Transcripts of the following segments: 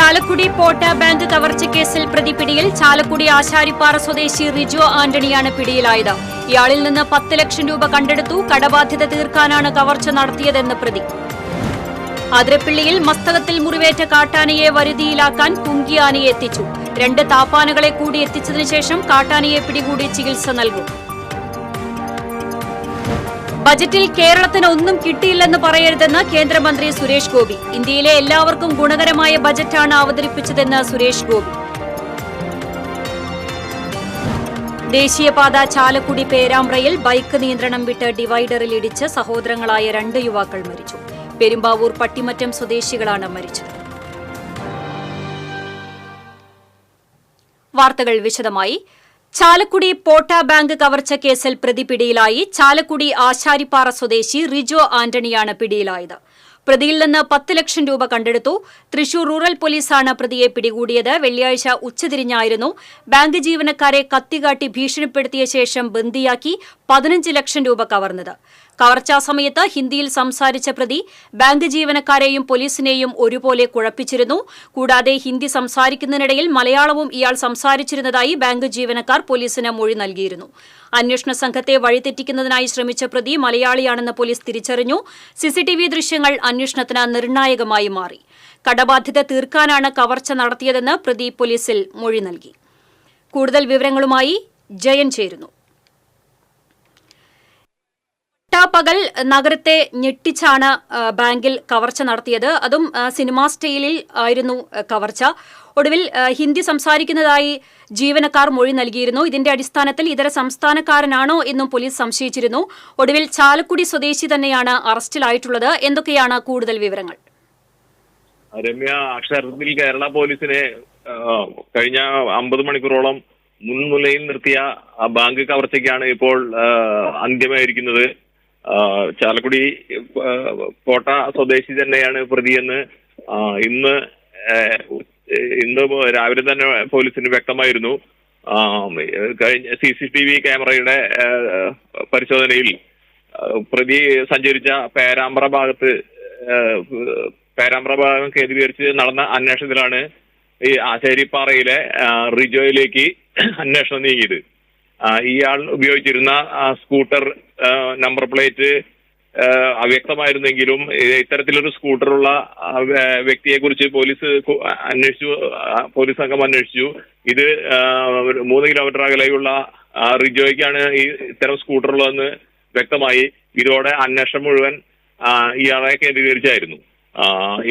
ചാലക്കുടി പോട്ട bank കവർച്ചക്കേസിൽ പ്രതി പിടിയിൽ. ചാലക്കുടി ആശാരിപ്പാറ സ്വദേശി റിജോ ആന്റണിയാണ് പിടിയിലായത്. ഇയാളിൽ നിന്ന് 10 ലക്ഷം രൂപ കണ്ടെടുത്തു. കടബാധ്യത തീർക്കാനാണ് കവർച്ച നടത്തിയതെന്ന് പ്രതി. അതിരപ്പിള്ളിയിൽ മസ്തകത്തിൽ മുറിവേറ്റ കാട്ടാനയെ വരുതിയിലാക്കാൻ കുങ്കിയാനയെ എത്തിച്ചു. 2 താപ്പാനകളെ കൂടി എത്തിച്ചതിനു ശേഷം കാട്ടാനയെ പിടികൂടി ചികിത്സ നൽകും. ബജറ്റിൽ കേരളത്തിന് ഒന്നും കിട്ടിയില്ലെന്ന് പറയരുതെന്ന് കേന്ദ്രമന്ത്രി സുരേഷ് ഗോപി. ഇന്ത്യയിലെ എല്ലാവർക്കും ഗുണകരമായ ബജറ്റാണ് അവതരിപ്പിച്ചതെന്ന് സുരേഷ് ഗോപി. ദേശീയപാത ചാലക്കുടി പേരാമ്പ്രയിൽ ബൈക്ക് നിയന്ത്രണം വിട്ട് ഡിവൈഡറിൽ ഇടിച്ച് സഹോദരങ്ങളായ 2 യുവാക്കൾ മരിച്ചു. പെരുമ്പാവൂർ പട്ടിമറ്റം സ്വദേശികളാണ് മരിച്ചത്. വാർത്തകൾ വിശദമായി. ചാലക്കുടി പോട്ട ബാങ്ക് കവർച്ച കേസിൽ പ്രതി പിടിയിലായി. ചാലക്കുടി ആശാരിപ്പാറ സ്വദേശി റിജോ ആന്റണിയാണ് പിടിയിലായത്. പ്രതിയിൽ നിന്ന് 10 ലക്ഷം രൂപ കണ്ടെടുത്തു. തൃശൂർ റൂറൽ പോലീസാണ് പ്രതിയെ പിടികൂടിയത്. വെള്ളിയാഴ്ച ഉച്ചതിരിഞ്ഞായിരുന്നു ബാങ്ക് ജീവനക്കാരെ കത്തികാട്ടി ഭീഷണിപ്പെടുത്തിയ ശേഷം ബന്ദിയാക്കി 15 ലക്ഷം രൂപ കവർന്നത്. കവർച്ചാ സമയത്ത് ഹിന്ദിയിൽ സംസാരിച്ച പ്രതി ബാങ്ക് ജീവനക്കാരെയും പോലീസിനെയും ഒരുപോലെ കുഴപ്പിച്ചിരുന്നു. കൂടാതെ ഹിന്ദി സംസാരിക്കുന്നതിനിടയിൽ മലയാളവും ഇയാൾ സംസാരിച്ചിരുന്നതായി ബാങ്ക് ജീവനക്കാർ പോലീസിന് മൊഴി നൽകിയിരുന്നു. അന്വേഷണ സംഘത്തെ വഴിതെറ്റിക്കുന്നതിനായി ശ്രമിച്ച പ്രതി മലയാളിയാണെന്ന് പോലീസ് തിരിച്ചറിഞ്ഞു. സിസിടിവി ദൃശ്യങ്ങൾ അന്വേഷണത്തിന് നിർണായകമായി മാറി. കടബാധ്യത തീർക്കാനാണ് കവർച്ച നടത്തിയതെന്ന് പ്രതി പോലീസിൽ മൊഴി നൽകി. കൂടുതൽ വിവരങ്ങളുമായി ജയൻ ചേരുന്നു. പകൽ നഗരത്തെ ഞെട്ടിച്ചാണ് ബാങ്കിൽ കവർച്ച നടത്തിയത്. അതും സിനിമാ സ്റ്റൈലിൽ ആയിരുന്നു കവർച്ച. ഒടുവിൽ ഹിന്ദി സംസാരിക്കുന്നതായി ജീവനക്കാർ മൊഴി നൽകിയിരുന്നു. ഇതിന്റെ അടിസ്ഥാനത്തിൽ ഇതര സംസ്ഥാനക്കാരനാണോ എന്നും പോലീസ് സംശയിച്ചിരുന്നു. ഒടുവിൽ ചാലക്കുടി സ്വദേശി തന്നെയാണ് അറസ്റ്റിലായിട്ടുള്ളത്. എന്തൊക്കെയാണ് കൂടുതൽ വിവരങ്ങൾ? രമ്യ, അക്ഷരത്തിൽ കേരള പോലീസിനെ കഴിഞ്ഞ 50 മണിക്കൂറോളം മുൻനിലയിൽ നിർത്തിയ ബാങ്ക് കവർച്ചയ്ക്കാണ് ഇപ്പോൾ അന്ത്യമായിരിക്കുന്നത്. ചാലക്കുടി കോട്ട സ്വദേശി തന്നെയാണ് പ്രതിയെന്ന് ഇന്ന് രാവിലെ തന്നെ പോലീസിന് വ്യക്തമായിരുന്നു. കഴിഞ്ഞ CCTV ക്യാമറയുടെ പരിശോധനയിൽ പ്രതി സഞ്ചരിച്ച പേരാമ്പ്ര ഭാഗം കേന്ദ്രീകരിച്ച് നടന്ന അന്വേഷണത്തിലാണ് ഈ ആശാരിപ്പാറയിലെ റിജോയിലേക്ക് അന്വേഷണം നീങ്ങിയത്. ഇയാൾ ഉപയോഗിച്ചിരുന്ന സ്കൂട്ടർ നമ്പർ പ്ലേറ്റ് അവ്യക്തമായിരുന്നെങ്കിലും ഇത്തരത്തിലൊരു സ്കൂട്ടറുള്ള വ്യക്തിയെ കുറിച്ച് പോലീസ് സംഘം അന്വേഷിച്ചു. ഇത് 3 കിലോമീറ്റർ അകലെയുള്ള റിജോയ്ക്കാണ് ഇത്തരം സ്കൂട്ടറുള്ളതെന്ന് വ്യക്തമായി. ഇതോടെ അന്വേഷണം മുഴുവൻ ഇയാളെ കേന്ദ്രീകരിച്ചായിരുന്നു.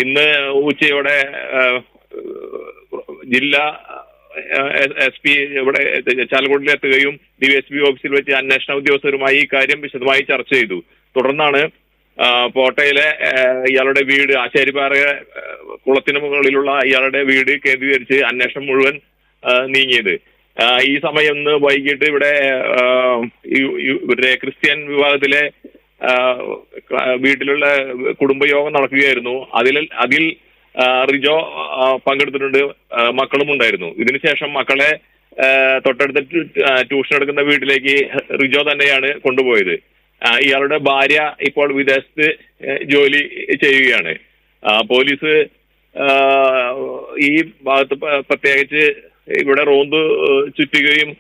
ഇന്ന് ഉച്ചയോടെ ജില്ലാ SP ഇവിടെ ചാലക്കുടിയിൽ എത്തുകയും DSP ഓഫീസിൽ വെച്ച് അന്വേഷണ ഉദ്യോഗസ്ഥരുമായി ഈ കാര്യം വിശദമായി ചർച്ച ചെയ്തു. തുടർന്നാണ് പോട്ടയിലെ ഇയാളുടെ വീട്, ആശാരിപ്പാറ കുളത്തിന് മുകളിലുള്ള ഇയാളുടെ വീട് കേന്ദ്രീകരിച്ച് അന്വേഷണം മുഴുവൻ നീങ്ങിയത്. ഈ സമയം ഇന്ന് വൈകിട്ട് ഇവിടെ ക്രിസ്ത്യൻ വിഭാഗത്തിലെ വീട്ടിലുള്ള കുടുംബയോഗം നടക്കുകയായിരുന്നു. അതിൽ റിജോ പങ്കെടുത്തിട്ടുണ്ട്, മക്കളും ഉണ്ടായിരുന്നു. ഇതിനുശേഷം മക്കളെ തൊട്ടടുത്ത ട്യൂഷൻ എടുക്കുന്ന വീട്ടിലേക്ക് റിജോ തന്നെയാണ് കൊണ്ടുപോയത്. ഇയാളുടെ ഭാര്യ ഇപ്പോൾ വിദേശത്ത് ജോലി ചെയ്യുകയാണ്. പോലീസ് ഈ ഭാഗത്ത് പ്രത്യേകിച്ച് ഇവിടെ റോന്ത് ചുറ്റുകയും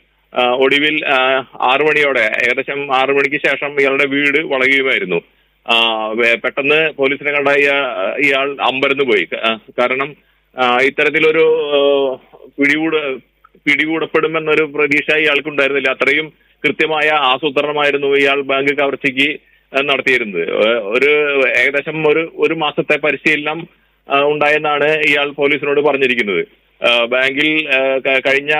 ഒടുവിൽ 6 മണിയോടെ, ഏകദേശം 6 മണിക്ക് ശേഷം ഇയാളുടെ വീട് വളയുകയുമായിരുന്നു. പെട്ടെന്ന് പോലീസിനെ കണ്ട ഇയാൾ അമ്പരന്ന് പോയി. കാരണം ഇത്തരത്തിലൊരു പിടികൂടപ്പെടുമെന്നൊരു പ്രതീക്ഷ ഇയാൾക്കുണ്ടായിരുന്നില്ല. അത്രയും കൃത്യമായ ആസൂത്രണമായിരുന്നു ഇയാൾ ബാങ്ക് കവർച്ചയ്ക്ക് നടത്തിയിരുന്നത്. ഏകദേശം ഒരു മാസത്തെ പരിശീലനം ഉണ്ടായെന്നാണ് ഇയാൾ പോലീസിനോട് പറഞ്ഞിരിക്കുന്നത്. ബാങ്കിൽ കഴിഞ്ഞ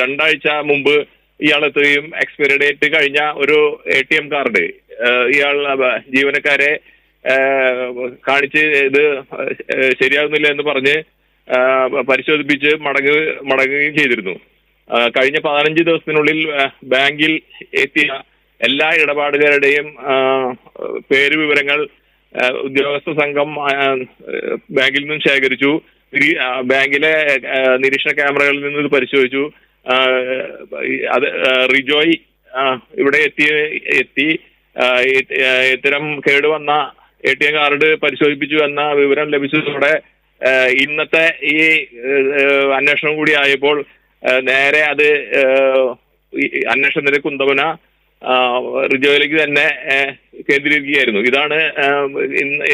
2 ആഴ്ച മുമ്പ് ഇയാൾ എത്തുകയും എക്സ്പയറി ഡേറ്റ് കഴിഞ്ഞ ഒരു ATM കാർഡ് ഇയാൾ ജീവനക്കാരെ കാണിച്ച് ഇത് ശരിയാകുന്നില്ല എന്ന് പറഞ്ഞ് പരിശോധിപ്പിച്ച് മടങ്ങുകയും ചെയ്തിരുന്നു. കഴിഞ്ഞ 15 ദിവസത്തിനുള്ളിൽ ബാങ്കിൽ എത്തിയ എല്ലാ ഇടപാടുകാരുടെയും പേര് വിവരങ്ങൾ ഉദ്യോഗസ്ഥ സംഘം ബാങ്കിൽ നിന്നും ശേഖരിച്ചു. ബാങ്കിലെ നിരീക്ഷണ ക്യാമറകളിൽ നിന്ന് ഇത് പരിശോധിച്ചു. അത് റിജോയ് ഇവിടെ എത്തി ഇത്തരം കേടുവന്ന ATM കാർഡ് പരിശോധിപ്പിച്ചു എന്ന വിവരം ലഭിച്ചതോടെ ഇന്നത്തെ ഈ അന്വേഷണം കൂടി ആയപ്പോൾ നേരെ അത് അന്വേഷണത്തിന്റെ കുന്തവന റിജോയിലേക്ക് തന്നെ കേന്ദ്രീകരിക്കുകയായിരുന്നു. ഇതാണ്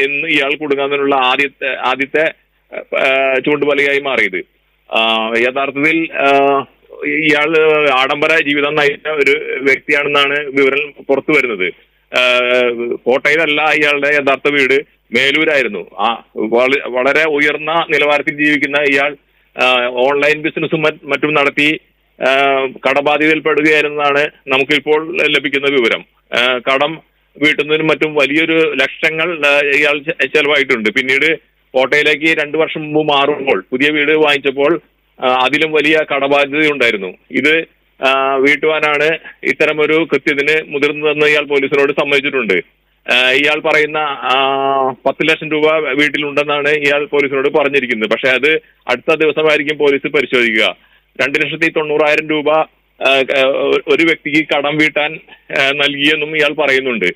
ഇന്ന് ഇയാൾ കുടുങ്ങാനുള്ള ആദ്യത്തെ ചൂണ്ടുപലകയായി മാറിയത്. യഥാർത്ഥത്തിൽ ഇയാൾ ആഡംബര ജീവിതം നയിച്ച ഒരു വ്യക്തിയാണെന്നാണ് വിവരം പുറത്തു വരുന്നത്. കോട്ടയിലല്ല ഇയാളുടെ യഥാർത്ഥ വീട്, മേലൂരായിരുന്നു. വളരെ ഉയർന്ന നിലവാരത്തിൽ ജീവിക്കുന്ന ഇയാൾ ഓൺലൈൻ ബിസിനസ്സും മറ്റും നടത്തി കടബാധിതയിൽപ്പെടുകയായിരുന്നതാണ് നമുക്കിപ്പോൾ ലഭിക്കുന്ന വിവരം. കടം വീട്ടുന്നതിനും മറ്റും വലിയൊരു ലക്ഷങ്ങൾ ഇയാൾ ചെലവായിട്ടുണ്ട്. പിന്നീട് കോട്ടയിലേക്ക് 2 വർഷം മുമ്പ് മാറുമ്പോൾ പുതിയ വീട് വാങ്ങിച്ചപ്പോൾ അതിലും വലിയ കടബാധ്യതയുണ്ടായിരുന്നു. ഇത് വീട്ടുവാനാണ് ഇത്തരമൊരു കൃത്യത്തിന് മുതിർന്നതെന്ന് ഇയാൾ പോലീസിനോട് സമ്മതിച്ചിട്ടുണ്ട്. ഇയാൾ പറയുന്ന 10 ലക്ഷം രൂപ വീട്ടിലുണ്ടെന്നാണ് ഇയാൾ പോലീസിനോട് പറഞ്ഞിരിക്കുന്നത്. പക്ഷെ അത് അടുത്ത ദിവസമായിരിക്കും പോലീസ് പരിശോധിക്കുക. 2,90,000 രൂപ ഒരു വ്യക്തിക്ക് കടം വീട്ടാൻ നൽകിയെന്നും ഇയാൾ പറയുന്നുണ്ട്.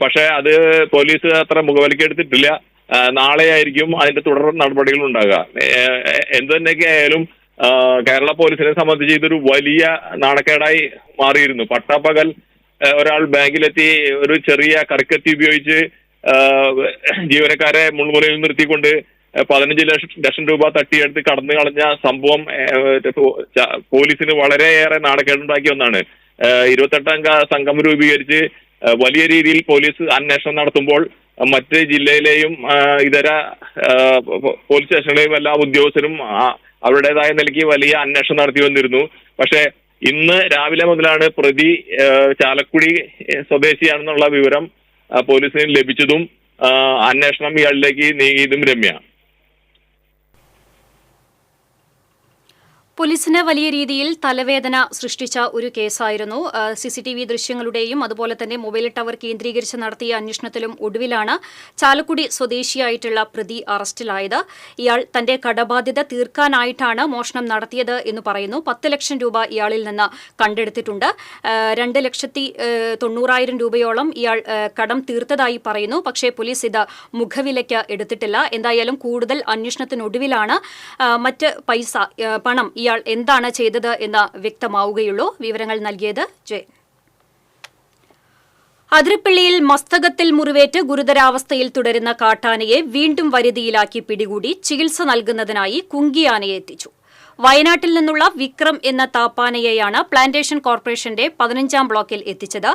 പക്ഷെ അത് പോലീസ് അത്ര മുഖവിലക്കെടുത്തിട്ടില്ല. നാളെയായിരിക്കും അതിന്റെ തുടർ നടപടികൾ ഉണ്ടാകുക. എന്തു തന്നെയൊക്കെ ആയാലും കേരള പോലീസിനെ സംബന്ധിച്ച് ഇതൊരു വലിയ നാണക്കേടായി മാറിയിരുന്നു. പട്ടാപ്പകൽ ഒരാൾ ബാങ്കിലെത്തി ഒരു ചെറിയ കറിക്കത്തി ഉപയോഗിച്ച് ജീവനക്കാരെ മുൾമുനയിൽ നിർത്തിക്കൊണ്ട് 15 ലക്ഷം രൂപ തട്ടിയെടുത്ത് കടന്നു കളഞ്ഞ സംഭവം പോലീസിന് വളരെയേറെ നാണക്കേടുണ്ടാക്കിയ ഒന്നാണ്. 28-അംഗ സംഘം രൂപീകരിച്ച് വലിയ രീതിയിൽ പോലീസ് അന്വേഷണം നടത്തുമ്പോൾ മറ്റ് ജില്ലയിലെയും ഇതര പോലീസ് സ്റ്റേഷനിലെയും എല്ലാ ഉദ്യോഗസ്ഥരും അവരുടേതായ നിലയ്ക്ക് വലിയ അന്വേഷണം നടത്തി വന്നിരുന്നു. പക്ഷെ ഇന്ന് രാവിലെ മുതലാണ് പ്രതി ചാലക്കുടി സ്വദേശിയാണെന്നുള്ള വിവരം പോലീസിന് ലഭിച്ചതും അന്വേഷണം ഇയാളിലേക്ക് നീങ്ങിയതും രമ്യ. പോലീസിന് വലിയ രീതിയിൽ തലവേദന സൃഷ്ടിച്ച ഒരു കേസായിരുന്നു. CCTV ദൃശ്യങ്ങളുടെയും അതുപോലെ തന്നെ മൊബൈൽ ടവർ കേന്ദ്രീകരിച്ച് നടത്തിയ അന്വേഷണത്തിലും ഒടുവിലാണ് ചാലക്കുടി സ്വദേശിയായിട്ടുള്ള പ്രതി അറസ്റ്റിലായത്. ഇയാൾ തന്റെ കടബാധ്യത തീർക്കാനായിട്ടാണ് മോഷണം നടത്തിയത് എന്ന് പറയുന്നു. 10 ലക്ഷം രൂപ ഇയാളിൽ നിന്ന് കണ്ടെടുത്തിട്ടുണ്ട്. 2,90,000 രൂപയോളം ഇയാൾ കടം തീർത്തതായി പറയുന്നു. പക്ഷേ പോലീസ് ഇത് മുഖവിലയ്ക്ക് എടുത്തിട്ടില്ല. എന്തായാലും കൂടുതൽ അന്വേഷണത്തിനൊടുവിലാണ് മറ്റ് പണം ഇയാൾ എന്താണ് ചെയ്തത് എന്ന് വ്യക്തമാവുകയുള്ളൂ. വിവരങ്ങൾ നൽകിയത് ജയൻ. അതിരപ്പള്ളിയിൽ മസ്തകത്തിൽ മുറിവേറ്റ് ഗുരുതരാവസ്ഥയിൽ തുടരുന്ന കാട്ടാനയെ വീണ്ടും വരുതിയിലാക്കി പിടികൂടി ചികിത്സ നൽകുന്നതിനായി കുങ്കിയാനയെ എത്തിച്ചു. വയനാട്ടിൽ നിന്നുള്ള വിക്രം എന്ന താപ്പാനയെയാണ് പ്ലാന്റേഷൻ കോർപ്പറേഷന്റെ 15-ാം ബ്ലോക്കിൽ എത്തിച്ചത്.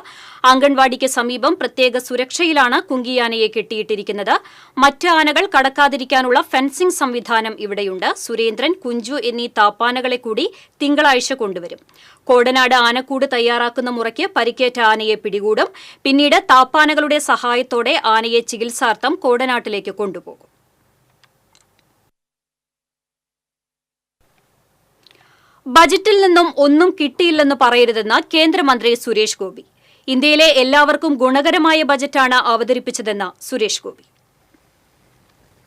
അംഗൻവാടിക്ക് സമീപം പ്രത്യേക സുരക്ഷയിലാണ് കുങ്കിയാനയെ കെട്ടിയിട്ടിരിക്കുന്നത്. മറ്റ് ആനകൾ കടക്കാതിരിക്കാനുള്ള ഫെൻസിംഗ് സംവിധാനം ഇവിടെയുണ്ട്. സുരേന്ദ്രൻ, കുഞ്ചു എന്നീ താപ്പാനകളെ കൂടി തിങ്കളാഴ്ച കൊണ്ടുവരും. കോടനാട് ആനക്കൂട് തയ്യാറാക്കുന്ന മുറയ്ക്ക് പരിക്കേറ്റ ആനയെ പിടികൂടും. പിന്നീട് താപ്പാനകളുടെ സഹായത്തോടെ ആനയെ ചികിത്സാർത്ഥം കോടനാട്ടിലേക്ക് കൊണ്ടുപോകും. ബജറ്റിൽ നിന്നും ഒന്നും കിട്ടിയില്ലെന്ന് പറയരുതെന്ന് കേന്ദ്രമന്ത്രി സുരേഷ് ഗോപി. ഇന്ത്യയിലെ എല്ലാവർക്കും ഗുണകരമായ ബജറ്റാണ് അവതരിപ്പിച്ചതെന്ന് സുരേഷ് ഗോപി.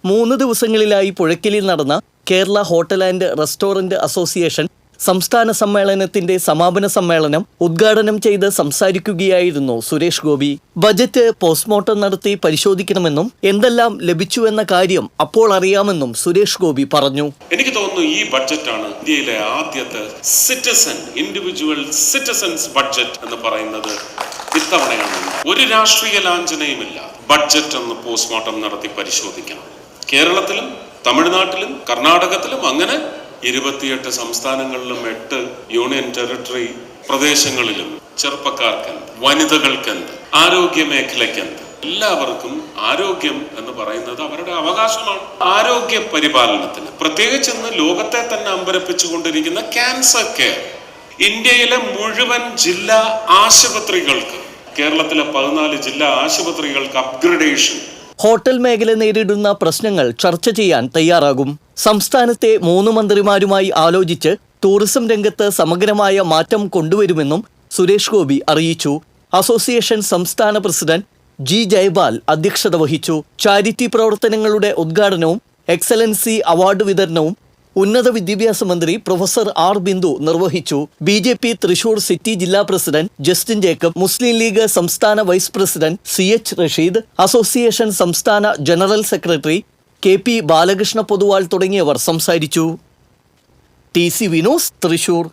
3 ദിവസങ്ങളിലായി പുഴയ്ക്കലിൽ നടന്ന Kerala hotel and restaurant association സംസ്ഥാന സമ്മേളനത്തിന്റെ സമാപന സമ്മേളനം ഉദ്ഘാടനം ചെയ്ത് സംസാരിക്കുകയായിരുന്നു സുരേഷ് ഗോപി. ബജറ്റ് പോസ്റ്റ്മോർട്ടം നടത്തി പരിശോധിക്കണമെന്നും എന്തെല്ലാം ലഭിച്ചുവെന്ന കാര്യം അപ്പോൾ അറിയാമെന്നും സുരേഷ് ഗോപി പറഞ്ഞു. എനിക്ക് തോന്നുന്നു ഈ ബഡ്ജറ്റാണ് ഇന്ത്യയിലെ ആദ്യത്തെ ഇൻഡിവിജ്വൽ സിറ്റിസൺസ് ബഡ്ജറ്റ് എന്ന് പറയുന്നത് ഇത്തവണയാണ്. ഒരു രാഷ്ട്രീയ ലാഞ്ചനയുമില്ല. ബഡ്ജറ്റ് ഒന്ന് പോസ്റ്റ്മോർട്ടം നടത്തി പരിശോധിക്കണം. കേരളത്തിലും തമിഴ്നാട്ടിലും കർണാടകത്തിലും അങ്ങനെ 28 സംസ്ഥാനങ്ങളിലും 8 യൂണിയൻ ടെറിട്ടറി പ്രദേശങ്ങളിലും ചെറുപ്പക്കാർക്കെന്ത്, വനിതകൾക്കെന്ത്, ആരോഗ്യ മേഖലയ്ക്കെന്ത്, എല്ലാവർക്കും ആരോഗ്യം എന്ന് പറയുന്നത് അവരുടെ അവകാശമാണ്. ആരോഗ്യ പരിപാലനത്തിന് പ്രത്യേകിച്ച് ഇന്ന് ലോകത്തെ തന്നെ അമ്പരപ്പിച്ചുകൊണ്ടിരിക്കുന്ന ക്യാൻസർ കെയർ ഇന്ത്യയിലെ മുഴുവൻ ജില്ലാ ആശുപത്രികൾക്ക്, കേരളത്തിലെ 14 ജില്ലാ ആശുപത്രികൾക്ക് അപ്ഗ്രഡേഷൻ. ഹോട്ടൽ മേഖല നേരിടുന്ന പ്രശ്നങ്ങൾ ചർച്ച ചെയ്യാൻ തയ്യാറാകും. സംസ്ഥാനത്തെ 3 മന്ത്രിമാരുമായി ആലോചിച്ച് ടൂറിസം രംഗത്ത് സമഗ്രമായ മാറ്റം കൊണ്ടുവരുമെന്നും സുരേഷ് ഗോപി അറിയിച്ചു. അസോസിയേഷൻ സംസ്ഥാന പ്രസിഡന്റ് ജി ജയപാൽ അധ്യക്ഷത വഹിച്ചു. ചാരിറ്റി പ്രവർത്തനങ്ങളുടെ ഉദ്ഘാടനവും എക്സലൻസി അവാർഡ് വിതരണവും ഉന്നത വിദ്യാഭ്യാസ മന്ത്രി പ്രൊഫസർ ആർ ബിന്ദു നിർവഹിച്ചു. BJP തൃശൂർ സിറ്റി ജില്ലാ പ്രസിഡന്റ് ജസ്റ്റിൻ ജേക്കബ്, മുസ്ലിം ലീഗ് സംസ്ഥാന vice president CH Rasheed, association സംസ്ഥാന general secretary KP Balakrishna Poduval തുടങ്ങിയവർ സംസാരിച്ചു. TCV news, Thrissur.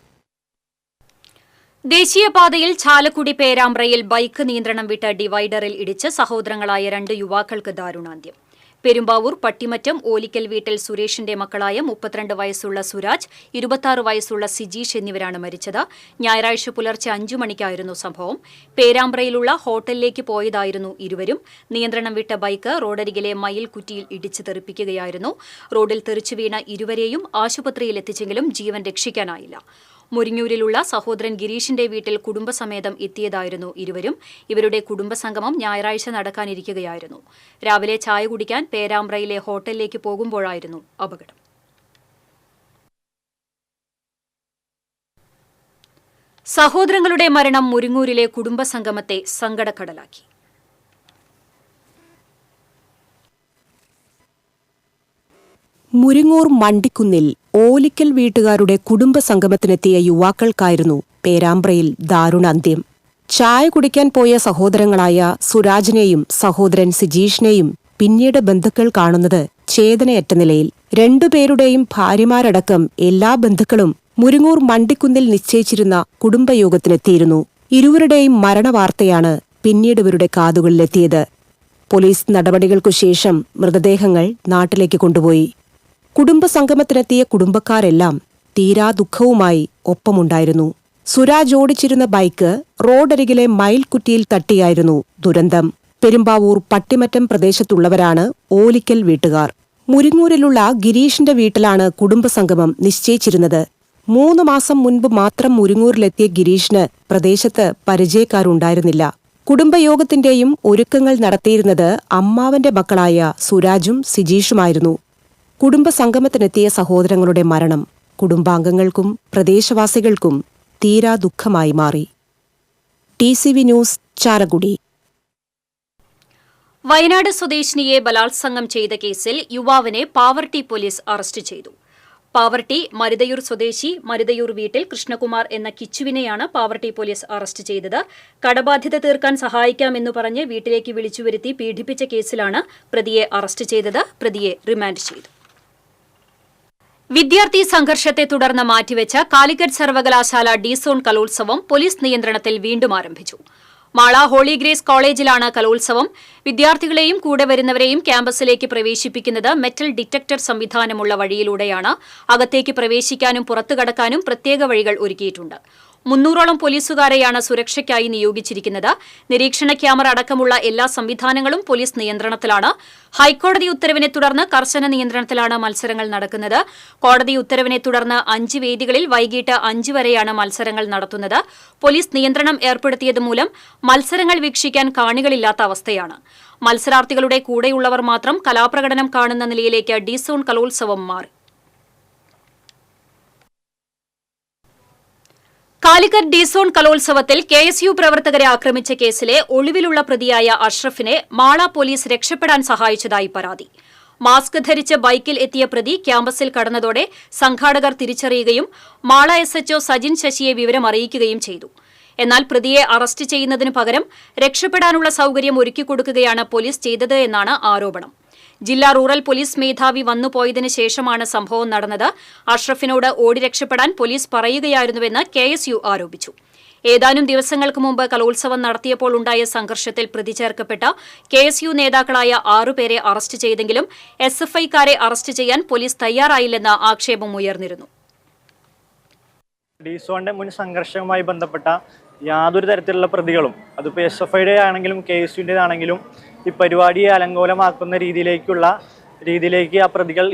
ദേശീയപാതയിൽ ചാലക്കുടി പേരാമ്പ്രയിൽ ബൈക്ക് നിയന്ത്രണം വിട്ട ഡിവൈഡറിൽ ഇടിച്ച് സഹോദരങ്ങളായ 2 യുവാക്കൾക്ക് ദാരുണാന്ത്യം. പെരുമ്പാവൂർ പട്ടിമറ്റം ഓലിക്കൽ വീട്ടിൽ സുരേഷിന്റെ മക്കളായ 32 വയസ്സുള്ള സുരാജ്, 26 വയസ്സുള്ള സിജീഷ് എന്നിവരാണ് മരിച്ചത്. ഞായറാഴ്ച പുലർച്ചെ 5 മണിക്കായിരുന്നു സംഭവം. പേരാമ്പ്രയിലുള്ള ഹോട്ടലിലേക്ക് പോയതായിരുന്നു ഇരുവരും. നിയന്ത്രണം വിട്ട ബൈക്ക് റോഡരികിലെ മയിൽക്കുറ്റിയിൽ ഇടിച്ച് തെറിപ്പിക്കുകയായിരുന്നു. റോഡിൽ തെറിച്ചു വീണ ഇരുവരെയും ആശുപത്രിയിൽ എത്തിച്ചെങ്കിലും ജീവൻ രക്ഷിക്കാനായില്ല. മുരിങ്ങൂരിലുള്ള സഹോദരൻ ഗിരീഷിന്റെ വീട്ടിൽ കുടുംബസമേതം എത്തിയതായിരുന്നു ഇരുവരും. ഇവരുടെ കുടുംബസംഗമം ഞായറാഴ്ച നടക്കാനിരിക്കുകയായിരുന്നു. രാവിലെ ചായ കുടിക്കാൻ പേരാമ്പ്രയിലെ ഹോട്ടലിലേക്ക് പോകുമ്പോഴായിരുന്നു അപകടം. സഹോദരങ്ങളുടെ മരണം മുരിങ്ങൂരിലെ കുടുംബസംഗമത്തെ സങ്കടക്കടലാക്കി. മുരിങ്ങൂർ മണ്ടിക്കുന്നിൽ ഓലിക്കൽ വീട്ടുകാരുടെ കുടുംബസംഗമത്തിനെത്തിയ യുവാക്കൾക്കായിരുന്നു പേരാമ്പ്രയിൽ ദാരുണാന്ത്യം. ചായ കുടിക്കാൻ പോയ സഹോദരങ്ങളായ സുരാജിനെയും സഹോദരൻ സിജീഷിനെയും പിന്നീട് ബന്ധുക്കൾ കാണുന്നത് ചേതനയറ്റ നിലയിൽ. 2 പേരുടെയും ഭാര്യമാരടക്കം എല്ലാ ബന്ധുക്കളും മുരിങ്ങൂർ മണ്ടിക്കുന്നിൽ നിശ്ചയിച്ചിരുന്ന കുടുംബയോഗത്തിനെത്തിയിരുന്നു. ഇരുവരുടെയും മരണവാർത്തയാണ് പിന്നീട് ഇവരുടെ കാതുകളിലെത്തിയത്. പോലീസ് നടപടികൾക്കു ശേഷം മൃതദേഹങ്ങൾ നാട്ടിലേക്ക് കൊണ്ടുപോയി. കുടുംബസംഗമത്തിനെത്തിയ കുടുംബക്കാരെല്ലാം തീരാ ദുഃഖവുമായി ഒപ്പമുണ്ടായിരുന്നു. സുരാജ് ഓടിച്ചിരുന്ന ബൈക്ക് റോഡരികിലെ മയിൽക്കുറ്റിയിൽ തട്ടിയായിരുന്നു ദുരന്തം. പെരുമ്പാവൂർ പട്ടിമറ്റം പ്രദേശത്തുള്ളവരാണ് ഓലിക്കൽ വീട്ടുകാർ. മുരിങ്ങൂരിലുള്ള ഗിരീഷിന്റെ വീട്ടിലാണ് കുടുംബസംഗമം നിശ്ചയിച്ചിരുന്നത്. 3 മാസം മുൻപ് മാത്രം മുരിങ്ങൂരിലെത്തിയ ഗിരീഷിന് പ്രദേശത്ത് പരിചയക്കാരുണ്ടായിരുന്നില്ല. കുടുംബയോഗത്തിന്റെയും ഒരുക്കങ്ങൾ നടത്തിയിരുന്നത് അമ്മാവന്റെ മക്കളായ സുരാജും സിജീഷുമായിരുന്നു. കുടുംബസംഗമത്തിനെത്തിയ സഹോദരങ്ങളുടെ മരണം കുടുംബാംഗങ്ങൾക്കും പ്രദേശവാസികൾക്കും തീരാ ദുഃഖമായി മാറി. TCV news, Chalakudy. വയനാട് സ്വദേശിനിയെ ബലാത്സംഗം ചെയ്ത കേസിൽ യുവാവിനെ പാവർട്ടി പോലീസ് അറസ്റ്റ് ചെയ്തു. പാവർട്ടി മരുതയൂർ സ്വദേശി മരുതയൂർ വീട്ടിൽ കൃഷ്ണകുമാർ എന്ന കിച്ചുവിനെയാണ് പാവർട്ടി പോലീസ് അറസ്റ്റ് ചെയ്തത്. കടബാധ്യത തീർക്കാൻ സഹായിക്കാമെന്ന് പറഞ്ഞ് വീട്ടിലേക്ക് വിളിച്ചുവരുത്തി പീഡിപ്പിച്ച കേസിലാണ് പ്രതിയെ അറസ്റ്റ് ചെയ്തത്. പ്രതിയെ റിമാൻഡ് ചെയ്തു. വിദ്യാർത്ഥി സംഘർഷത്തെ തുടർന്ന് മാറ്റിവെച്ച കാലിക്കറ്റ് സർവകലാശാല ഡി-സോൺ കലോത്സവം പോലീസ് നിയന്ത്രണത്തിൽ വീണ്ടും ആരംഭിച്ചു. മാള ഹോളി ഗ്രേസ് കോളേജിലാണ് കലോത്സവം. വിദ്യാർത്ഥികളെയും കൂടെ വരുന്നവരെയും ക്യാമ്പസിലേക്ക് പ്രവേശിപ്പിക്കുന്നത് മെറ്റൽ ഡിറ്റക്ടർ സംവിധാനമുള്ള വഴിയിലൂടെയാണ്. അകത്തേക്ക് പ്രവേശിക്കാനും പുറത്തു കടക്കാനും പ്രത്യേക വഴികൾ ഒരുക്കിയിട്ടുണ്ട്. 300ഓളം പോലീസുകാരെയാണ് സുരക്ഷയ്ക്കായി നിയോഗിച്ചിരിക്കുന്നത്. നിരീക്ഷണ ക്യാമറ അടക്കമുള്ള എല്ലാ സംവിധാനങ്ങളും പോലീസ് നിയന്ത്രണത്തിലാണ്. ഹൈക്കോടതി ഉത്തരവിനെ തുടർന്ന് കർശന നിയന്ത്രണത്തിലാണ് മത്സരങ്ങൾ നടക്കുന്നത്. കോടതി ഉത്തരവിനെ തുടർന്ന് 5 വേദികളിൽ വൈകിട്ട് 5 വരെയാണ് മത്സരങ്ങൾ നടത്തുന്നത്. പോലീസ് നിയന്ത്രണം ഏർപ്പെടുത്തിയത് മൂലം മത്സരങ്ങൾ വീക്ഷിക്കാൻ കാണികളില്ലാത്ത അവസ്ഥയാണ്. മത്സരാർത്ഥികളുടെ കൂടെയുള്ളവർ മാത്രം കലാപ്രകടനം കാണുന്ന നിലയിലേക്ക് ഡി-സോൺ കലോത്സവം മാറി. കാലിക്കറ്റ് ഡി-സോൺ കലോത്സവത്തിൽ KSU പ്രവർത്തകരെ ആക്രമിച്ച കേസിലെ ഒളിവിലുള്ള പ്രതിയായ അഷ്റഫിനെ മാള പോലീസ് രക്ഷപ്പെടാൻ സഹായിച്ചതായി പരാതി. മാസ്ക് ധരിച്ച് ബൈക്കിൽ എത്തിയ പ്രതി ക്യാമ്പസിൽ കടന്നതോടെ സംഘാടകർ തിരിച്ചറിയുകയും മാള SHO സജിൻ ശശിയെ വിവരം അറിയിക്കുകയും ചെയ്തു. എന്നാൽ പ്രതിയെ അറസ്റ്റ് ചെയ്യുന്നതിനു പകരം രക്ഷപ്പെടാനുള്ള സൌകര്യം ഒരുക്കിക്കൊടുക്കുകയാണ് പോലീസ് ചെയ്തത് എന്നാണ് ആരോപണം. ജില്ലാ റൂറൽ പോലീസ് മേധാവി വന്നുപോയതിനു ശേഷമാണ് സംഭവം നടന്നത്. അഷ്റഫിനോട് ഓടി രക്ഷപ്പെടാൻ പോലീസ് പറയുകയായിരുന്നുവെന്ന് KSU ആരോപിച്ചു. ഏതാനും ദിവസങ്ങൾക്ക് മുമ്പ് കലോത്സവം നടത്തിയപ്പോൾ ഉണ്ടായ സംഘർഷത്തിൽ പ്രതി ചേർക്കപ്പെട്ട KSU നേതാക്കളായ 6 പേരെ അറസ്റ്റ് ചെയ്തെങ്കിലും SFI-ക്കാരെ അറസ്റ്റ് ചെയ്യാൻ പോലീസ് തയ്യാറായില്ലെന്ന് ആക്ഷേപം ഉയർന്നിരുന്നു. ഡി-സോണിന്റെ മുൻ സംഘർഷവുമായി ബന്ധപ്പെട്ട യാതൊരു തരത്തിലുള്ള പ്രതികളും, അതിപ്പോൾ SFI-യുടെ ആണെങ്കിലും KSU-ൻ്റെതാണെങ്കിലും, ഈ പരിപാടിയെ അലങ്കോലമാക്കുന്ന രീതിയിലേക്ക് ആ പ്രതികൾ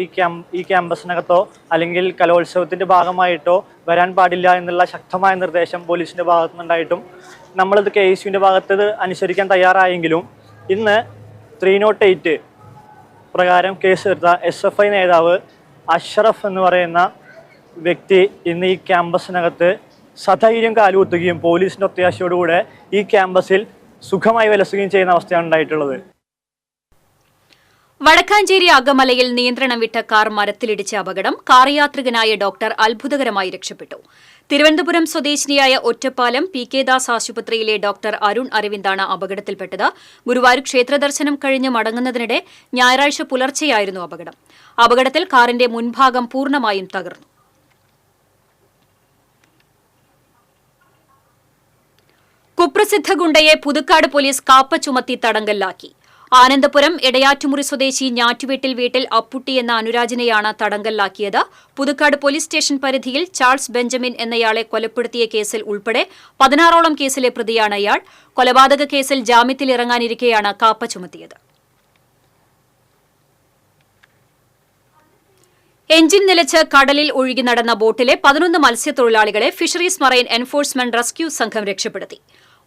ഈ ക്യാമ്പസിനകത്തോ അല്ലെങ്കിൽ കലോത്സവത്തിന്റെ ഭാഗമായിട്ടോ വരാൻ പാടില്ല എന്നുള്ള ശക്തമായ നിർദ്ദേശം പോലീസിന്റെ ഭാഗത്തു നിന്നുണ്ടായിട്ടും നമ്മളിത് KSU-ൻ്റെ ഭാഗത്ത് അനുസരിക്കാൻ തയ്യാറായെങ്കിലും ഇന്ന് 308 പ്രകാരം കേസെടുത്ത SFI നേതാവ് അഷ്റഫ് എന്ന് പറയുന്ന വ്യക്തി ഇന്ന് ഈ ക്യാമ്പസിനകത്ത് സധൈര്യം കാലുകുത്തുകയും പോലീസിന്റെ ഒത്താശയോടുകൂടെ ഈ ക്യാമ്പസിൽ സുഖമായി വിലസുകയും ചെയ്യുന്ന അവസ്ഥയാണ് ഉണ്ടായിട്ടുള്ളത്. വടക്കാഞ്ചേരി അകമലയിൽ നിയന്ത്രണം വിട്ട കാർ മരത്തിലിടിച്ച അപകടം. കാർ യാത്രികനായ ഡോക്ടർ അത്ഭുതകരമായി രക്ഷപ്പെട്ടു. തിരുവനന്തപുരം സ്വദേശിനിയായ ഒറ്റപ്പാലം പി കെ ദാസ് ആശുപത്രിയിലെ ഡോക്ടർ അരുൺ അരവിന്ദാണ് അപകടത്തിൽപ്പെട്ടത്. ഗുരുവായൂർ ക്ഷേത്രദർശനം കഴിഞ്ഞ് മടങ്ങുന്നതിനിടെ ഞായറാഴ്ച പുലർച്ചെയായിരുന്നു അപകടം. അപകടത്തിൽ കാറിന്റെ മുൻഭാഗം പൂർണ്ണമായും തകർന്നു. കുപ്രസിദ്ധ ഗുണ്ടയെ പുതുക്കാട് പോലീസ് കാപ്പ ചുമത്തി തടങ്കലിലാക്കി. ആനന്ദപുരം എടയാറ്റുമുറി സ്വദേശി ഞാറ്റുവീട്ടിൽ വീട്ടിൽ അപ്പുട്ടി എന്ന അനുരാജിനെയാണ് തടങ്കലിലാക്കിയത്. പുതുക്കാട് പോലീസ് സ്റ്റേഷൻ പരിധിയിൽ ചാൾസ് ബെഞ്ചമിൻ എന്നയാളെ കൊലപ്പെടുത്തിയ കേസിൽ ഉൾപ്പെടെ 16ഓളം കേസിലെ പ്രതിയാണ് ഇയാൾ. കൊലപാതക കേസിൽ ജാമ്യത്തിലിറങ്ങാനിരിക്കെയാണ് കാപ്പ ചുമത്തിയത്. എഞ്ചിൻ നിലച്ച് കടലിൽ ഒഴുകി നടന്ന ബോട്ടിലെ 11 മത്സ്യത്തൊഴിലാളികളെ ഫിഷറീസ് മറൈൻ എൻഫോഴ്സ്മെന്റ് റെസ്ക്യൂ സംഘം രക്ഷപ്പെടുത്തി.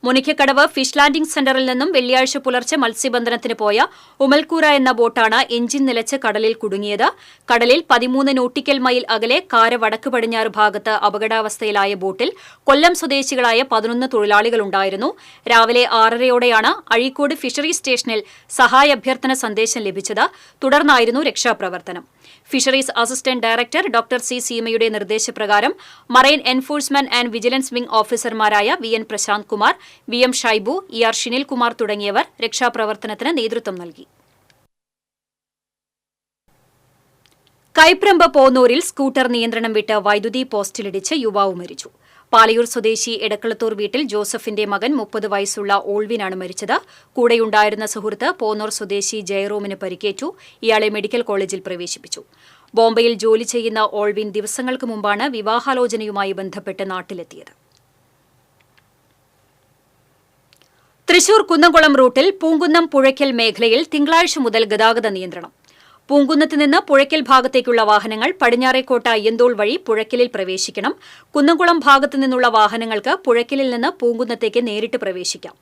മുനിക്കക്കടവ് ഫിഷ് ലാൻഡിംഗ് സെന്ററിൽ നിന്നും വെള്ളിയാഴ്ച പുലർച്ചെ മത്സ്യബന്ധനത്തിന് പോയ ഉമൽക്കൂര എന്ന ബോട്ടാണ് എഞ്ചിൻ നിലച്ച് കടലിൽ കുടുങ്ങിയത്. കടലിൽ 13 നോട്ടിക്കൽ മൈൽ അകലെ കാര വടക്ക് പടിഞ്ഞാറ് ഭാഗത്ത് അപകടാവസ്ഥയിലായ ബോട്ടിൽ കൊല്ലം സ്വദേശികളായ 11 തൊഴിലാളികളുണ്ടായിരുന്നു. രാവിലെ 6:30യോടെയാണ് അഴീക്കോട് ഫിഷറീസ് സ്റ്റേഷനിൽ സഹായാഭ്യർത്ഥന സന്ദേശം ലഭിച്ചത്. തുടർന്നായിരുന്നു രക്ഷാപ്രവർത്തനം. Fisheries assistant director doctor C സീമയുടെ നിർദ്ദേശപ്രകാരം marine enforcement and vigilance wing ഓഫീസർമാരായ V N. Prasanth Kumar, V M. Shaibu, E R. Shinilkumar തുടങ്ങിയവർ രക്ഷാപ്രവർത്തനത്തിന് നേതൃത്വം നൽകി. കൈപ്രമ്പ് പോന്നൂരിൽ സ്കൂട്ടർ നിയന്ത്രണം വിട്ട് വൈദ്യുതി പോസ്റ്റിലിടിച്ച് യുവാവ് മരിച്ചു. പാലയൂർ സ്വദേശി എടക്കളത്തൂർ വീട്ടിൽ ജോസഫിന്റെ മകൻ 30 വയസ്സുള്ള ഓൾവിനാണ് മരിച്ചത്. കൂടെയുണ്ടായിരുന്ന സുഹൃത്ത് പോന്നൂർ സ്വദേശി ജയറോമിന് പരിക്കേറ്റു. ഇയാളെ മെഡിക്കൽ കോളേജിൽ പ്രവേശിപ്പിച്ചു. ബോംബെയിൽ ജോലി ചെയ്യുന്ന ഓൾവിൻ ദിവസങ്ങൾക്ക് മുമ്പാണ് വിവാഹാലോചനയുമായി ബന്ധപ്പെട്ട് നാട്ടിലെത്തിയത്. തൃശൂർ കുന്നംകുളം റൂട്ടിൽ പൂങ്കുന്നം പുഴയ്ക്കൽ മേഖലയിൽ തിങ്കളാഴ്ച മുതൽ ഗതാഗത നിയന്ത്രണം. പൂങ്കുന്നത്ത് നിന്ന് പുഴയ്ക്കൽ ഭാഗത്തേക്കുള്ള വാഹനങ്ങൾ പടിഞ്ഞാറേക്കോട്ട അയ്യന്തോൾ വഴി പുഴയ്ക്കലിൽ പ്രവേശിക്കണം. കുന്നംകുളം ഭാഗത്തു നിന്നുള്ള വാഹനങ്ങൾക്ക് പുഴയ്ക്കലിൽ നിന്ന് പൂങ്കുന്നത്തേക്ക് നേരിട്ട് പ്രവേശിക്കാം.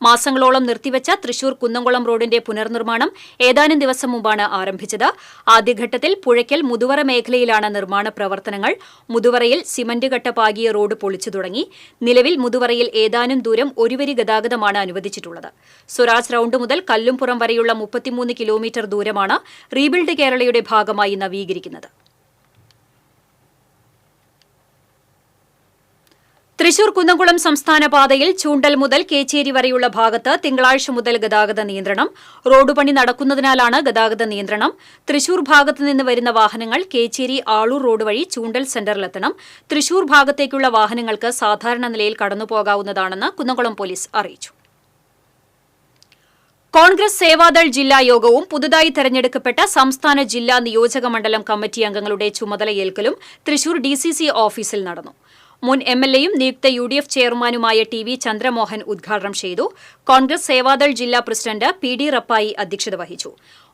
മാസങ്ങളോളം നിർത്തിവച്ച തൃശൂർ കുന്നംകുളം റോഡിന്റെ പുനർനിർമ്മാണം ഏതാനും ദിവസം മുമ്പാണ് ആരംഭിച്ചത്. ആദ്യഘട്ടത്തിൽ പുഴയ്ക്കൽ മുതുവറ മേഖലയിലാണ് നിർമ്മാണ പ്രവർത്തനങ്ങൾ. മുതുവറയിൽ സിമന്റ് കട്ട പാകിയ റോഡ് പൊളിച്ചു തുടങ്ങി. നിലവിൽ മുതുവറയിൽ ഏതാനും ദൂരം ഒരുവരി ഗതാഗതമാണ് അനുവദിച്ചിട്ടുള്ളത്. സ്വരാജ് റൌണ്ട് മുതൽ കല്ലുംപുറം വരെയുള്ള 33 കിലോമീറ്റർ ദൂരമാണ് റീബിൽഡ് കേരളയുടെ ഭാഗമായി നവീകരിക്കുന്നത്. തൃശൂർ കുന്നംകുളം സംസ്ഥാന പാതയിൽ ചൂണ്ടൽ മുതൽ കേച്ചേരി വരെയുള്ള ഭാഗത്ത് തിങ്കളാഴ്ച മുതൽ ഗതാഗത നിയന്ത്രണം. റോഡ് പണി നടക്കുന്നതിനാലാണ് ഗതാഗത നിയന്ത്രണം. തൃശൂർ ഭാഗത്ത് നിന്ന് വരുന്ന വാഹനങ്ങൾ കേച്ചേരി ആളൂർ റോഡ് വഴി ചൂണ്ടൽ സെന്ററിലെത്തണം. തൃശൂർ ഭാഗത്തേക്കുള്ള വാഹനങ്ങൾക്ക് സാധാരണ നിലയിൽ കടന്നുപോകാവുന്നതാണെന്ന് കുന്നംകുളം പോലീസ് അറിയിച്ചു. കോൺഗ്രസ് സേവാദൾ ജില്ലാ യോഗവും പുതുതായി തെരഞ്ഞെടുക്കപ്പെട്ട സംസ്ഥാന ജില്ലാ നിയോജക മണ്ഡലം കമ്മിറ്റി അംഗങ്ങളുടെ ചുമതലയേൽക്കലും തൃശൂർ DCC ഓഫീസിൽ നടന്നു. മുൻ MLAയും നിയുക്ത UDF ചെയർമാനുമായ TV ചന്ദ്രമോഹൻ ഉദ്ഘാടനം ചെയ്തു. കോൺഗ്രസ് സേവാദൾ ജില്ലാ പ്രസിഡന്റ് PD റപ്പായി അധ്യക്ഷത വഹിച്ചു.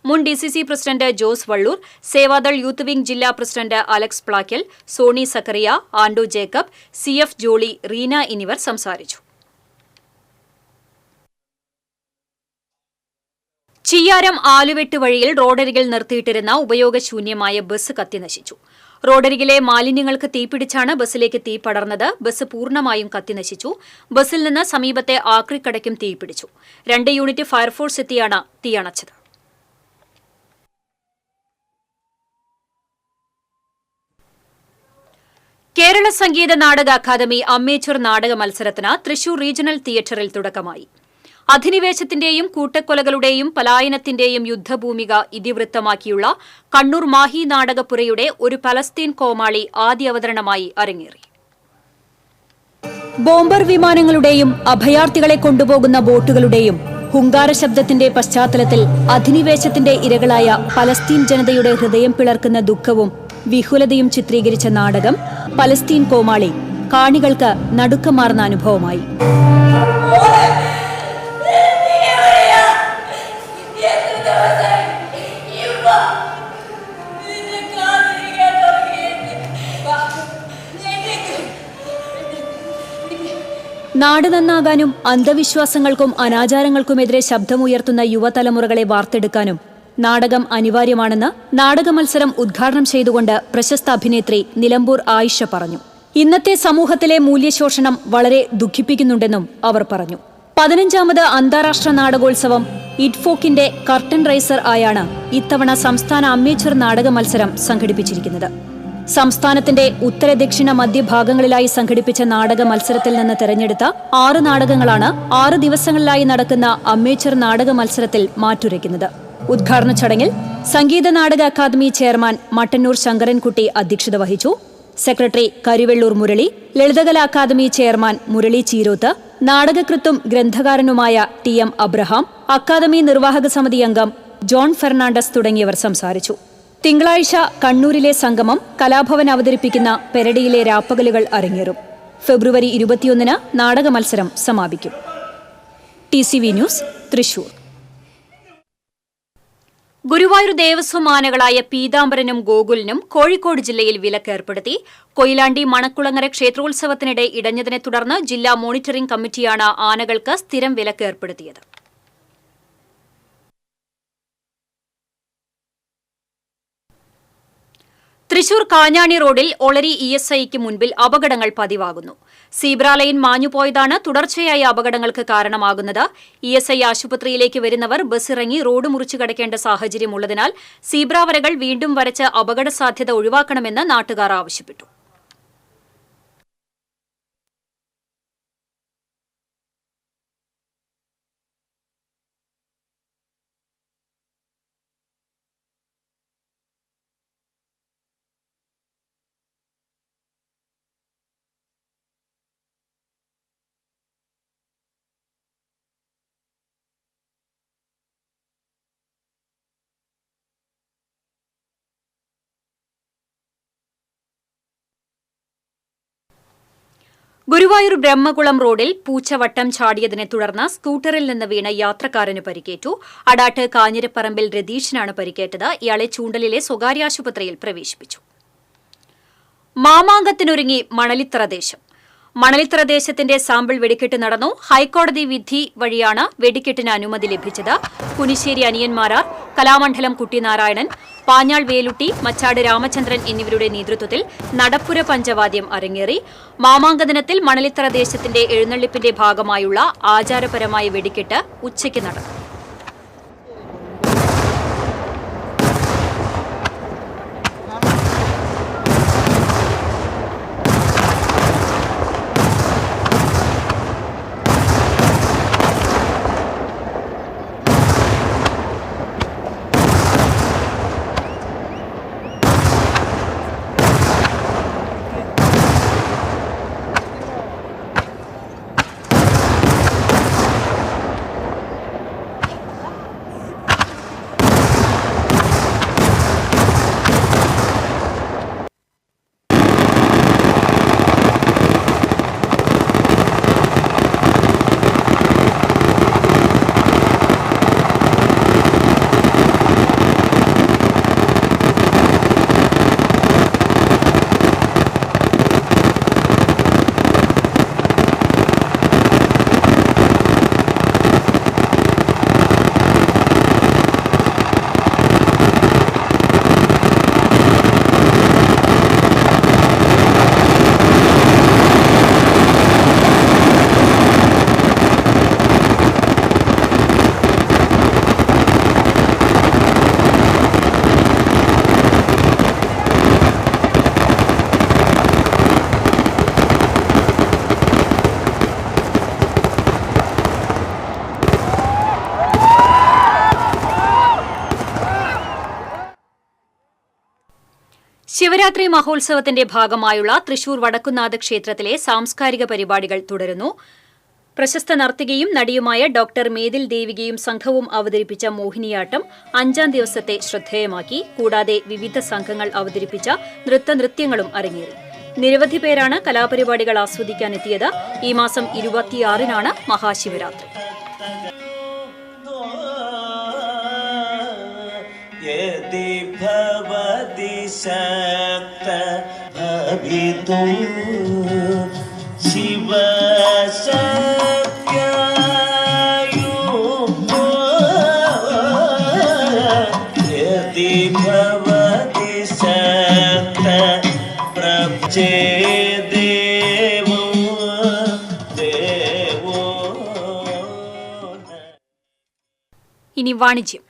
മുൻ DCC president Jose Vallur, Sevadal youth wing ജില്ലാ പ്രസിഡന്റ് അലക്സ് പ്ലാക്കൽ, സോണി സക്കറിയ, ആൻഡോ ജേക്കബ്, CF ജോളി, റീന എന്നിവർ സംസാരിച്ചു. ചിയ്യാരം ആലുവെട്ട് വഴിയിൽ റോഡരികിൽ നിർത്തിയിട്ടിരുന്ന ഉപയോഗശൂന്യമായ ബസ് കത്തിനശിച്ചു. റോഡരികിലെ മാലിന്യങ്ങൾക്ക് തീപിടിച്ചാണ് ബസ്സിലേക്ക് തീ പടർന്നത്. ബസ് പൂർണ്ണമായും കത്തിനശിച്ചു. ബസ്സിൽ നിന്ന് സമീപത്തെ ആക്രിക്കടയ്ക്കും തീപിടിച്ചു. 2 യൂണിറ്റ് ഫയർഫോഴ്സ് എത്തിയാണ് തീയണച്ചത്. കേരള സംഗീത നാടക അക്കാദമി അമ്മേച്ചൂർ നാടക മത്സരത്തിന് തൃശൂർ റീജിയണൽ തിയേറ്ററിൽ തുടക്കമായി. അധിനിവേശത്തിന്റെയും കൂട്ടക്കൊലകളുടെയും പലായനത്തിന്റെയും യുദ്ധഭൂമിക ഇതിവൃത്തമാക്കിയുള്ള കണ്ണൂർ മാഹി നാടകപ്പുരയുടെ ഒരു പലസ്തീൻ കോമാളി ആദ്യ അവതരണമായി അരങ്ങേറി. ബോംബർ വിമാനങ്ങളുടെയും അഭയാർത്ഥികളെ കൊണ്ടുപോകുന്ന ബോട്ടുകളുടെയും ഹുങ്കാര ശബ്ദത്തിന്റെ പശ്ചാത്തലത്തിൽ അധിനിവേശത്തിന്റെ ഇരകളായ പലസ്തീൻ ജനതയുടെ ഹൃദയം പിളർക്കുന്ന ദുഃഖവും വിഹുലതയും ചിത്രീകരിച്ച നാടകം പലസ്തീൻ കോമാളി കാണികൾക്ക് നടുക്കമാർന്ന അനുഭവമായി. നാട് നന്നാകാനും അന്ധവിശ്വാസങ്ങൾക്കും അനാചാരങ്ങൾക്കുമെതിരെ ശബ്ദമുയർത്തുന്ന യുവതലമുറകളെ വാർത്തെടുക്കാനും നാടകം അനിവാര്യമാണെന്ന് നാടക മത്സരം ഉദ്ഘാടനം ചെയ്തുകൊണ്ട് പ്രശസ്ത അഭിനേത്രി നിലമ്പൂർ ആയിഷ പറഞ്ഞു. ഇന്നത്തെ സമൂഹത്തിലെ മൂല്യശോഷണം വളരെ ദുഃഖിപ്പിക്കുന്നുണ്ടെന്നും അവർ പറഞ്ഞു. 15ാമത് അന്താരാഷ്ട്ര നാടകോത്സവം ഇഡ്ഫോക്കിന്റെ കർട്ടൻ റൈസർ ആയാണ് ഇത്തവണ സംസ്ഥാന അമേച്വർ നാടക മത്സരം സംഘടിപ്പിച്ചിരിക്കുന്നത്. സംസ്ഥാനത്തിന്റെ ഉത്തര ദക്ഷിണ മധ്യഭാഗങ്ങളിലായി സംഘടിപ്പിച്ച നാടക മത്സരത്തിൽ നിന്ന് തെരഞ്ഞെടുത്ത 6 നാടകങ്ങളാണ് 6 ദിവസങ്ങളിലായി നടക്കുന്ന അമേച്വർ നാടക മത്സരത്തിൽ മാറ്റുരയ്ക്കുന്നത്. ഉദ്ഘാടന ചടങ്ങിൽ സംഗീത നാടക അക്കാദമി ചെയർമാൻ മട്ടന്നൂർ ശങ്കരൻകുട്ടി അധ്യക്ഷത വഹിച്ചു. Secretary Karivellur Murali, Lalithakala academy chairman Murali Cheeroth, നാടകകൃത്തും ഗ്രന്ഥകാരനുമായ TM അബ്രഹാം, അക്കാദമി നിർവാഹക സമിതി അംഗം ജോൺ ഫെർണാണ്ടസ് തുടങ്ങിയവർ സംസാരിച്ചു. തിങ്കളാഴ്ച കണ്ണൂരിലെ സംഗമം കലാഭവൻ അവതരിപ്പിക്കുന്ന പെരടിയിലെ രാപ്പകലുകൾ അരങ്ങേറും. ഫെബ്രുവരി 21-ന് നാടക മത്സരം സമാപിക്കും. TCV news, Thrissur. ഗുരുവായൂർ ദേവസ്വം ആനകളായ പീതാംബരനും ഗോകുലിനും കോഴിക്കോട് ജില്ലയിൽ വിലക്കേർപ്പെടുത്തി. കൊയിലാണ്ടി മണക്കുളങ്ങര ക്ഷേത്രോത്സവത്തിനിടെ ഇടഞ്ഞതിനെ തുടർന്ന് ജില്ലാ മോണിറ്ററിംഗ് കമ്മിറ്റിയാണ് ആനകൾക്ക് സ്ഥിരം വിലക്കേർപ്പെടുത്തിയത്. തൃശൂർ കാഞ്ഞാണി റോഡിൽ ഒളരി ESIക്ക് മുൻപിൽ അപകടങ്ങൾ പതിവാകുന്നു. സീബ്ര ലൈൻ മാഞ്ഞുപോയതാണ് തുടർച്ചയായ അപകടങ്ങൾക്ക് കാരണമാകുന്നത്. ESI ആശുപത്രിയിലേക്ക് വരുന്നവർ ബസ്സിറങ്ങി റോഡ് മുറിച്ചു കടക്കേണ്ട സാഹചര്യമുള്ളതിനാൽ സീബ്ര വരകൾ വീണ്ടും വരച്ച് അപകട സാധ്യത ഒഴിവാക്കണമെന്ന് നാട്ടുകാർ ആവശ്യപ്പെട്ടു. ഗുരുവായൂർ ബ്രഹ്മകുളം റോഡിൽ പൂച്ച വട്ടം ചാടിയതിനെ തുടർന്ന് സ്കൂട്ടറിൽ നിന്ന് വീണ യാത്രക്കാരന് പരിക്കേറ്റു. അടാട്ട് കാഞ്ഞിരപ്പറമ്പിൽ രതീഷിനാണ് പരിക്കേറ്റത്. ഇയാളെ ചൂണ്ടലിലെ സ്വകാര്യ ആശുപത്രിയിൽ പ്രവേശിപ്പിച്ചു. മാമാങ്കത്തിനൊരുങ്ങി മണലിത്തറ ദേശം. മണലിത്തറ ദേശത്തിന്റെ സാമ്പിൾ വെടിക്കെട്ട് നടന്നു. ഹൈക്കോടതി വിധി വഴിയാണ് വെടിക്കെട്ടിന് അനുമതി ലഭിച്ചത്. കുനിശ്ശേരി അനിയന്മാരാർ, കലാമണ്ഡലം കുട്ടിനാരായണൻ, പാഞ്ഞാൾ വേലുട്ടി, മച്ചാട് രാമചന്ദ്രൻ എന്നിവരുടെ നേതൃത്വത്തിൽ നടപ്പുര പഞ്ചവാദ്യം അരങ്ങേറി. മാമാങ്ക ദിനത്തിൽ മണലിത്തറ ദേശത്തിന്റെ എഴുന്നള്ളിപ്പിന്റെ ഭാഗമായുള്ള ആചാരപരമായ വെടിക്കെട്ട് ഉച്ചയ്ക്ക് നടന്നു. ശിവരാത്രി മഹോത്സവത്തിന്റെ ഭാഗമായുള്ള തൃശൂർ വടക്കുന്നാഥ ക്ഷേത്രത്തിലെ സാംസ്കാരിക പരിപാടികൾ തുടരുന്നു. പ്രശസ്ത നർത്തകിയും നടിയുമായ ഡോക്ടർ മേതിൽ ദേവികയും സംഘവും അവതരിപ്പിച്ച മോഹിനിയാട്ടം 5ാം ദിവസത്തെ ശ്രദ്ധേയമാക്കി. കൂടാതെ വിവിധ സംഘങ്ങൾ അവതരിപ്പിച്ച നൃത്യങ്ങളും അരങ്ങേറി. നിരവധി പേരാണ് കലാപരിപാടികൾ ആസ്വദിക്കാനെത്തിയത്. ഈ മാസം 26-നാണ് മഹാശിവരാത്രി. यदि भवति शक्त भवितुं शिव शक्यायुक्तो यदि भवति शक्त प्रभुचे देवो ഇനി വാണിജ്യം.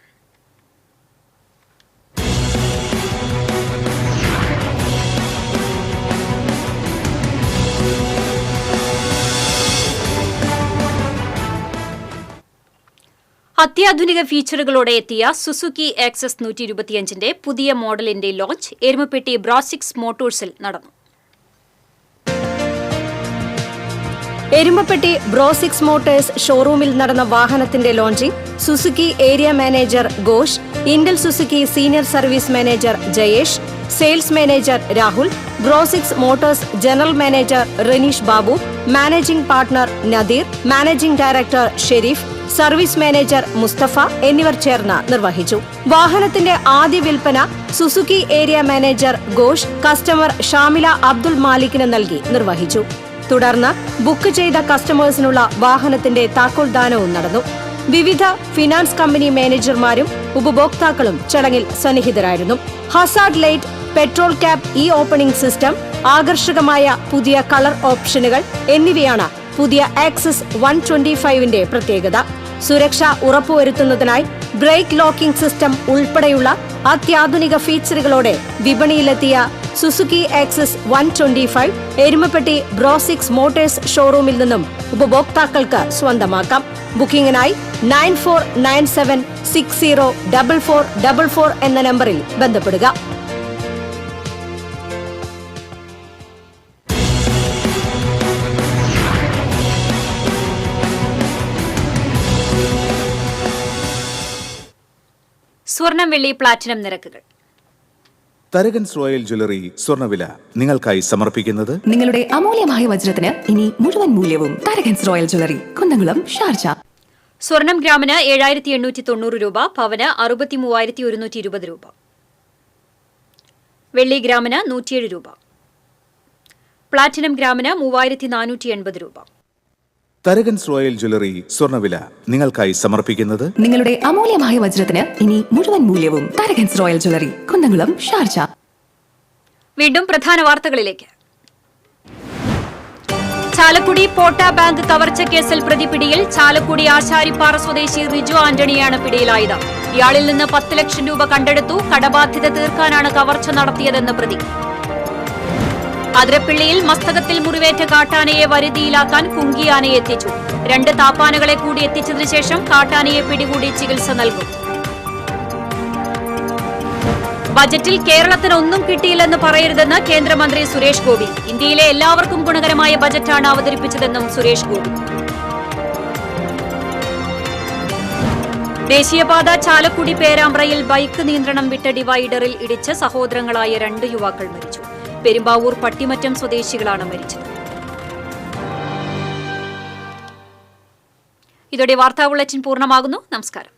അത്യാധുനിക ഫീച്ചറുകളോടെ എത്തിയ സുസുക്കി ആക്സസ് 125ന്റെ പുതിയ മോഡലിന്റെ ലോഞ്ച് എരുമപ്പെട്ടി ബ്രോസിക്സ് മോട്ടോഴ്സിൽ നടന്നു. എരുമപ്പെട്ടി ബ്രോസിക്സ് മോട്ടോഴ്സ് ഷോറൂമിൽ നടന്ന വാഹനത്തിന്റെ launching Suzuki area manager Ghosh, Intel Suzuki senior service manager Jayesh, sales manager Rahul, Brosix motors general manager Raneesh Babu, managing partner Nadeer, managing director Sherif, service manager Mustafa എന്നിവർ ചേർന്ന് നിർവഹിച്ചു. വാഹനത്തിന്റെ ആദ്യ വിൽപ്പന Suzuki area manager Ghosh customer Shamila Abdul മാലിക്കിന് നൽകി നിർവഹിച്ചു. തുടർന്ന് ബുക്ക് ചെയ്ത കസ്റ്റമേഴ്സിനുള്ള വാഹനത്തിന്റെ താക്കോൽദാനവും നടന്നു. വിവിധ ഫിനാൻസ് കമ്പനി മാനേജർമാരും ഉപഭോക്താക്കളും ചടങ്ങിൽ സന്നിഹിതരായിരുന്നു. Hazard light, petrol cap, E opening system, ആകർഷകമായ പുതിയ കളർ ഓപ്ഷനുകൾ എന്നിവയാണ് പുതിയ ആക്സസ് 125ന്റെ പ്രത്യേകത. സുരക്ഷ ഉറപ്പുവരുത്തുന്നതിനായി ബ്രേക്ക് ലോക്കിംഗ് സിസ്റ്റം ഉൾപ്പെടെയുള്ള അത്യാധുനിക ഫീച്ചറുകളോടെ വിപണിയിലെത്തിയ സുസുക്കി ആക്സസ് 125 എരുമപ്പെട്ടി ബ്രോസിക്സ് മോട്ടോഴ്സ് ഷോറൂമിൽ നിന്നും ഉപഭോക്താക്കൾക്ക് സ്വന്തമാക്കാം. ബുക്കിംഗിനായി 9497604444 എന്ന നമ്പറിൽ ബന്ധപ്പെടുക. സ്വർണം, വെള്ളി, പ്ലാറ്റിനം നിരക്കുകൾ. തരകൻസ് റോയൽ ജ്വല്ലറി സ്വർണ്ണവില നിങ്ങൾക്കായി സമർപ്പിക്കുന്നത് നിങ്ങളുടെ അമൂല്യമായ വജ്രത്തിന് ഇനി മുഴുവൻ മൂല്യവും Tharakans royal jewellery, Kunnamkulam, Sharjah. സ്വർണം ഗ്രാമിന് 7890 രൂപ, പവന് 63,120 രൂപ. വെള്ളി ഗ്രാമിന് 107 രൂപ. പ്ലാറ്റിനം ഗ്രാമിന് 3480 രൂപ. തരകൻസ് റോയൽ ജ്വല്ലറി സ്വർണ്ണവില നിങ്ങൾക്കായി സമർപ്പിക്കുന്നത് നിങ്ങളുടെ അമൂല്യമായ വജ്രത്തിന് ഇനി മുഴുവൻ മൂല്യവും Tharakans royal jewellery, Kunnamkulam, Sharjah. വീണ്ടും പ്രധാന വാർത്തകളിലേക്ക്. ചാലക്കുടി പോട്ട ബാങ്ക് കവർച്ച കേസിൽ പ്രതി പിടിയിൽ. ചാലക്കുടി ആശാരിപ്പാറ സ്വദേശി റിജു ആന്റണിയാണ് പിടിയിലായത്. ഇയാളിൽ നിന്ന് 10 ലക്ഷം രൂപ കണ്ടെടുത്തു. കടബാധ്യത തീർക്കാനാണ് കവർച്ച നടത്തിയതെന്ന് പ്രതി. അതിരപ്പിള്ളിയിൽ മസ്തകത്തിൽ മുറിവേറ്റ കാട്ടാനയെ വരുതിയിലാക്കാൻ കുങ്കിയാനയെ എത്തിച്ചു. 2 താപ്പാനകളെ കൂടി എത്തിച്ചതിനു ശേഷം കാട്ടാനയെ പിടികൂടി ചികിത്സ നൽകും. ബജറ്റിൽ കേരളത്തിന് ഒന്നും കിട്ടിയില്ലെന്ന് പറയരുതെന്ന് കേന്ദ്രമന്ത്രി സുരേഷ് ഗോപി. ഇന്ത്യയിലെ എല്ലാവർക്കും ഗുണകരമായ ബജറ്റാണ് അവതരിപ്പിച്ചതെന്നും സുരേഷ് ഗോപി. ദേശീയപാത ചാലക്കുടി പേരാമ്പ്രയിൽ ബൈക്ക് നിയന്ത്രണം വിട്ട ഡിവൈഡറിൽ ഇടിച്ച് സഹോദരങ്ങളായ 2 യുവാക്കൾ മരിച്ചു. പെരുമ്പാവൂർ പട്ടിമറ്റം സ്വദേശികളാണ് മരിച്ചത്. ഇതോടെ വാർത്താ ബുള്ളറ്റിൻ പൂർണ്ണമാകുന്നു. നമസ്കാരം.